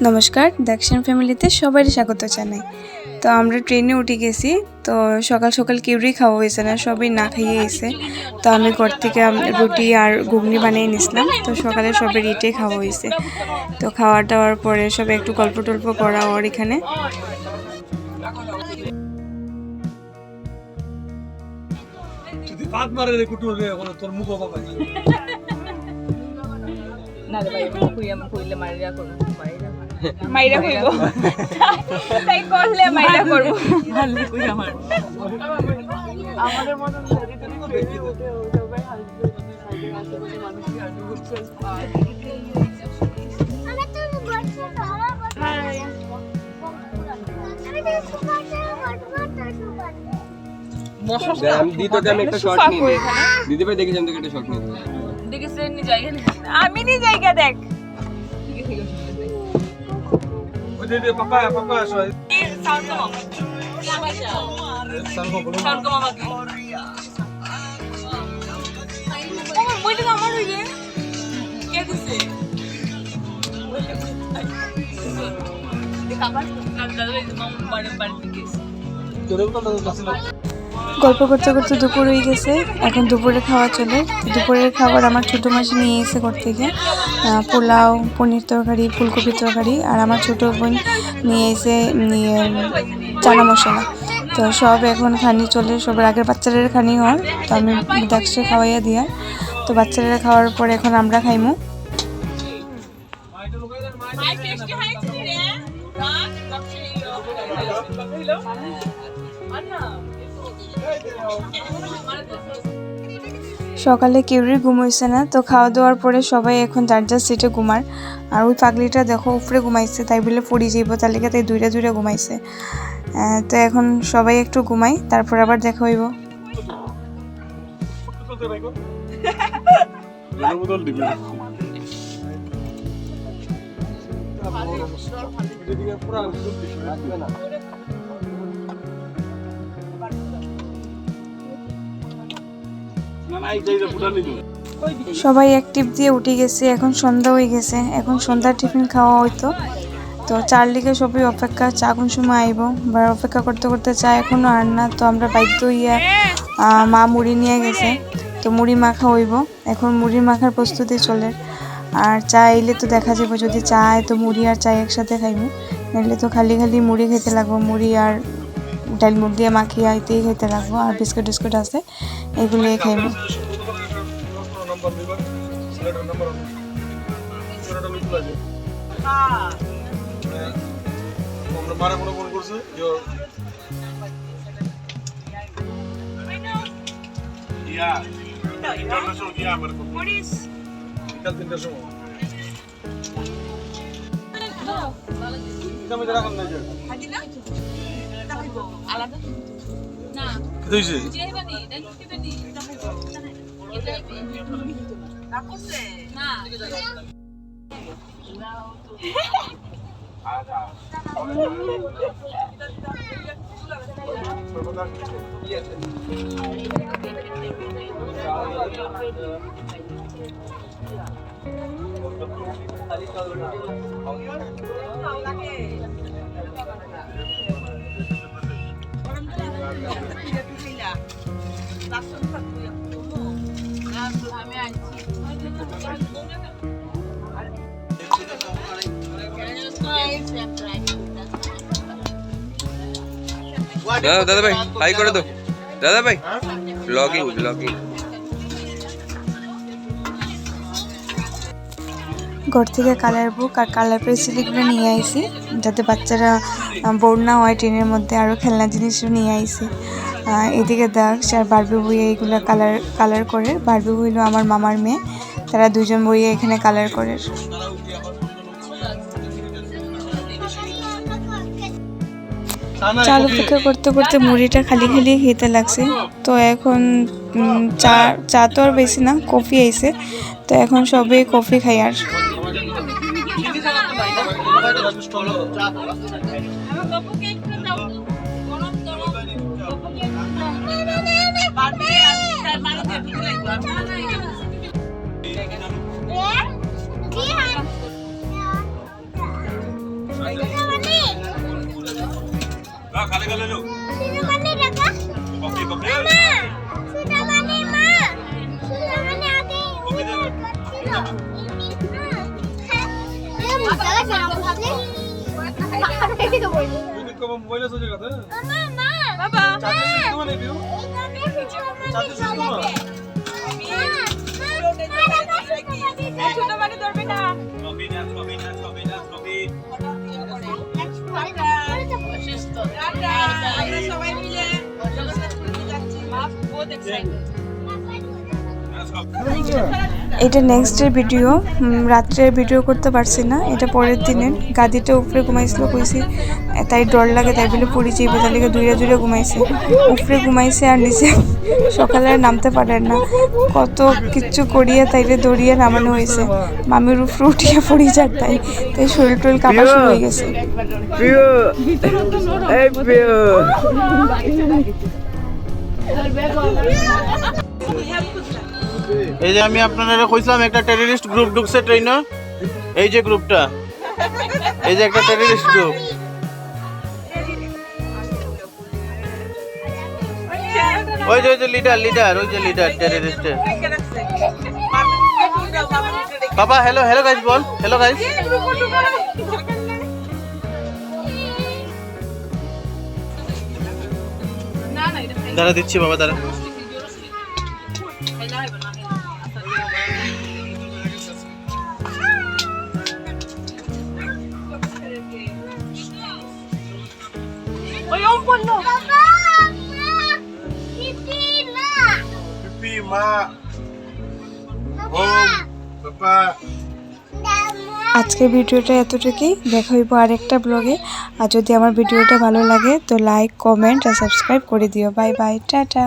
নমস্কার, দক্ষিণ ফ্যামিলিতে সবারই স্বাগত জানাই। তো আমরা ট্রেনে উঠে গেছি। তো সকাল সকাল কেউই খাওয়া হয়েছে না, সবাই না খাইয়ে এসে। তো আমি ঘর থেকে রুটি আর ঘুগনি বানিয়ে নিয়েছিলাম। তো সকালে সবাই এটাই খাওয়া হয়েছে। তো খাওয়া দাওয়ার পরে সবাই একটু গল্প টল্প করা ওর এখানে। না রে ভাই কইলে মাইরা করব মাইরা কইব তাই করলে মাইরা করব ভালো কই আমাদের মতন যদি তুমি বেরিয়ে ওঠে সবাই হাসবে সাইডে আশেপাশে মানুষ কি হাসবে বুঝছো আমি তো বলছি না হাই আমি তো সুপার আমি দিতে আমি একটা শট নিই দিদি ভাই দেখেছেন তো একটা শট নিই দেখেছেন নি জায়গা আমি নি জায়গা দেখ ওই দে পাপা আসো সাউন্ড কম সাউন্ড কম আমাকে ওইটা তো আমার হইবে কে দিছে দেখাবার দাদা এই মামু বাড়ি থেকে তোরেও তো লাগছিল গল্প করতে করতে দুপুর হয়ে গেছে। এখন দুপুরে খাওয়া চলে। দুপুরের খাবার আমার ছোটো মাসি নিয়ে এসে ঘর থেকে পোলাও, পনির তরকারি, ফুলকপির তরকারি, আর আমার ছোটো বোন নিয়ে এসে চানা মশলা। তো সব এখন খানি চলে, সবার আগের বাচ্চাদের খানি হয়। তো আমি দেখছে খাওয়াইয়া দিয়া। তো বাচ্চারা খাওয়ার পরে এখন আমরা খাইমু। সকালে কেউই ঘুম হইছে না। তো খাওয়া দাওয়ার পরে সবাই এখন যার যার সিটে ঘুমার। আর ওই পাগলিটা দেখো উপরে ঘুমাইছে, তাই বলে পড়ে যাইব, তাহলে তাই দূরে ঘুমাইছে। তো এখন সবাই একটু ঘুমাই, তারপর আবার দেখা হইব। সবাই অ্যাক্টিভ দিয়ে উঠে গেছে। এখন সন্ধ্যা হয়ে গেছে, এখন সন্ধ্যার টিফিন খাওয়া হইতো। তো চার লিগে সবাই অপেক্ষা, চা কোন সময় আইব বা অপেক্ষা করতে করতে চা এখনো আর না। তো আমরা বাধ্য হইয়া মা মুড়ি নিয়ে গেছে। তো মুড়ি মাখা হইব, এখন মুড়ি মাখার প্রস্তুতি চলে। আর চা এলে তো দেখা যাবে, যদি চা আয় তো মুড়ি আর চা একসাথে খাইবো, নাহলে তো খালি মুড়ি খেতে লাগবো। মুড়ি আর ডাল মুখ দিয়ে মাখিয়ে আইতেই খেতে লাগবো। আর বিস্কুট টিস্কুট আছে, এগুলোই খাইবো। আমরা মারা মনে ফোন করছে যে ইয়া ইন্টারন্যাশনাল ইয়া আমার পুলিশ কাল 3টার সময় তুমি যারা কোন নাইছে হাজি না দেখাইবো আলাদা না কি হইছে জেবানি দেখিবেনি দেখাইবো না করছে না দাদা ভাই হাই করে দাও দাদা ভাই ব্লগিং ঘর থেকে কালার বুক আর কালার পেন্সিলগুলো নিয়ে আইছি, যাতে বাচ্চারা বোর না হয় ট্রেনের মধ্যে। আরও খেলনা জিনিসও নিয়ে আইছি। এদিকে দেখ আর বারবি বইয়ে এইগুলো কালার করে। বারবি হইল আমার মামার মেয়ে, তারা দুজন বইয়ে এখানে কালার করে। চাল অপেক্ষা করতে করতে মুড়িটা খালি খেতে লাগছে। তো এখন চা তো আর বেশি না, কফি আইছে। তো এখন সবাই কফি খাই। আর ছোট মানে ধরবে না সবাই মিলে বহুত এক্সাইটেড এটা নেক্সটের ভিডিও, রাত্রের ভিডিও করতে পারছি না, এটা পরের দিনের। গাদিটা উপরে ঘুমাইছিল কইছি, তাই ডর লাগে, তাই বলে পড়ি যাইবে, তার লিগে দূরে দূরে ঘুমাইছে, উপরে ঘুমাইছে আর নিচে সকালে আর নামতে পারেন না, কত কিচ্ছু করিয়ে তাইলে দৌড়িয়ে নামানো হয়েছে। মামির উপরে উঠিয়ে পড়ি যার তাই তাই শরীর টরীর কাঁপা শুরু হয়ে গেছে। এই যে আমি আপনারা কইছিলাম একটা টেররিস্ট গ্রুপ ঢুকছে ট্রেনে, এই যে গ্রুপটা, এই যে একটা টেররিস্ট গ্রুপ। ওই যে লিডার ওই যে লিডার টেররিস্টের। বাবা হ্যালো হ্যালো গাইস বল, হ্যালো গাইস। দাঁড়া দিচ্ছি বাবা, দাঁড়া। আজকের ভিডিওটা এতটুকুই, দেখা হইব আরেকটা ব্লগে। আর যদি আমার ভিডিওটা ভালো লাগে তো লাইক, কমেন্ট আর সাবস্ক্রাইব করে দিও। Bye bye, tata.